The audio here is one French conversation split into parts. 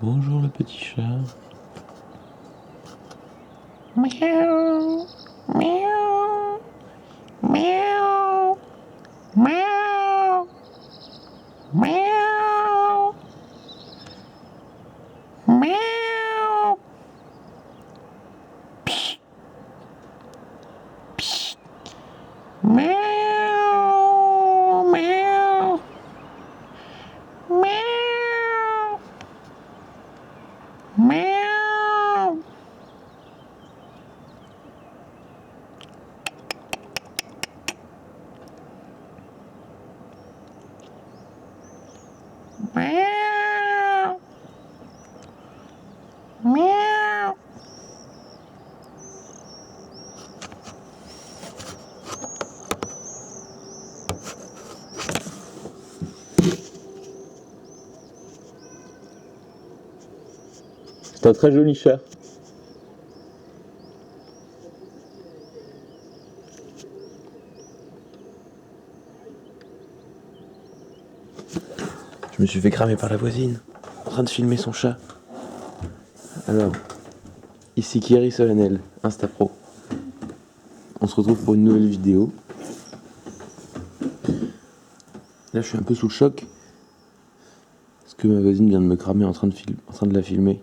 Bonjour le petit chat. Miaou, miaou, miaou, miaou, miaou, miaou. Psst, psst. Miaou, miaou, miaou, miaou. Miaou, miaou. C'est un très joli chat. Je me suis fait cramer par la voisine, en train de filmer son chat. Alors, ici Kiri Solennel, Instapro. On se retrouve pour une nouvelle vidéo. Là, je suis un peu sous le choc. Parce que ma voisine vient de me cramer en train de la filmer.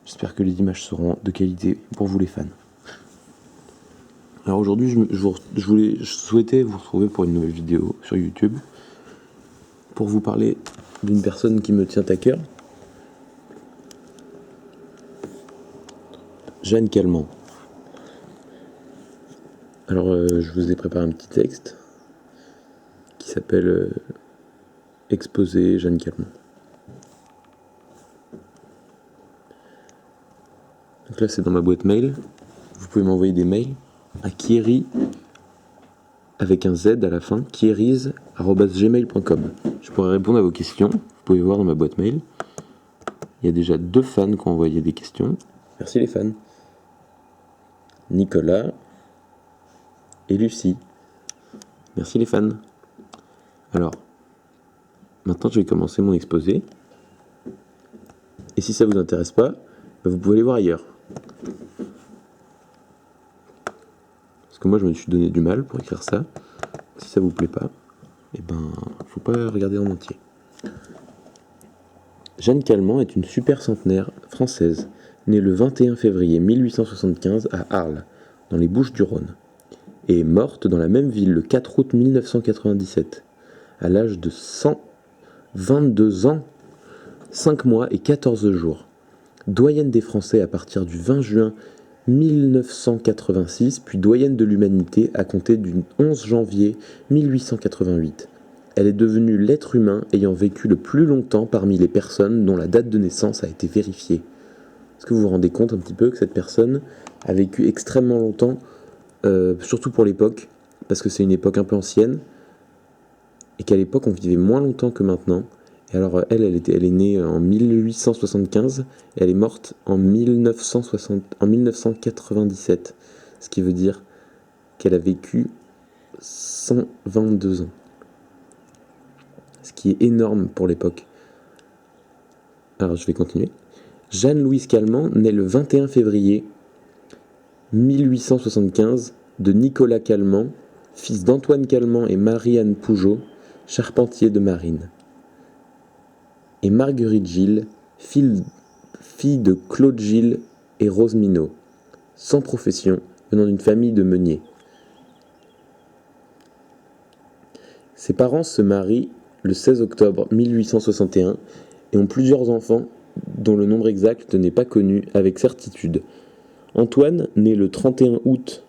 J'espère que les images seront de qualité pour vous les fans. Alors aujourd'hui, je souhaitais vous retrouver pour une nouvelle vidéo sur YouTube. Pour vous parler d'une personne qui me tient à cœur. Jeanne Calment. Alors, je vous ai préparé un petit texte qui s'appelle Exposé Jeanne Calment. Donc là, c'est dans ma boîte mail. Vous pouvez m'envoyer des mails à Kiri avec un Z à la fin, kieries@gmail.com. Je pourrai répondre à vos questions. Vous pouvez voir dans ma boîte mail. Il y a déjà 2 fans qui ont envoyé des questions. Merci les fans. Nicolas et Lucie. Merci les fans. Alors, maintenant je vais commencer mon exposé. Et si ça vous intéresse pas, vous pouvez aller voir ailleurs. Parce que moi je me suis donné du mal pour écrire ça. Si ça vous plaît pas, faut pas regarder en entier. Jeanne Calment est une super centenaire française, née le 21 février 1875 à Arles, dans les Bouches-du-Rhône, et est morte dans la même ville le 4 août 1997, à l'âge de 122 ans, 5 mois et 14 jours. Doyenne des Français à partir du 20 juin 1986, puis doyenne de l'humanité à compter du 11 janvier 1888. Elle est devenue l'être humain ayant vécu le plus longtemps parmi les personnes dont la date de naissance a été vérifiée. Est-ce que vous vous rendez compte un petit peu que cette personne a vécu extrêmement longtemps, surtout pour l'époque, parce que c'est une époque un peu ancienne, et qu'à l'époque on vivait moins longtemps que maintenant. Et alors elle est née en 1875 et elle est morte en 1997, ce qui veut dire qu'elle a vécu 122 ans, ce qui est énorme pour l'époque. Alors je vais continuer. Jeanne-Louise Calment naît le 21 février 1875 de Nicolas Calment, fils d'Antoine Calment et Marie-Anne Pougeot, charpentier de marine, et Marguerite Gilles, fille de Claude Gilles et Rose Minot, sans profession, venant d'une famille de meuniers. Ses parents se marient le 16 octobre 1861 et ont plusieurs enfants dont le nombre exact n'est pas connu avec certitude. Antoine, né le 31 août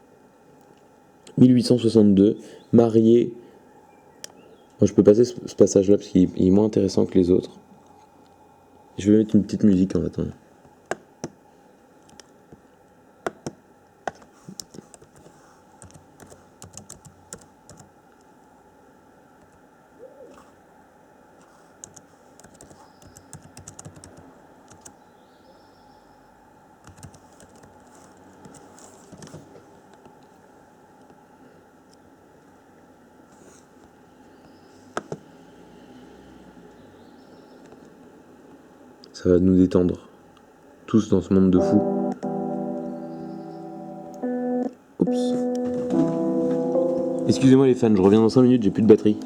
1862, marié... Moi, je peux passer ce passage-là parce qu'il est moins intéressant que les autres. Je vais mettre une petite musique en attendant. Ça va nous détendre. Tous dans ce monde de fous. Oups. Excusez-moi les fans, je reviens dans 5 minutes, j'ai plus de batterie.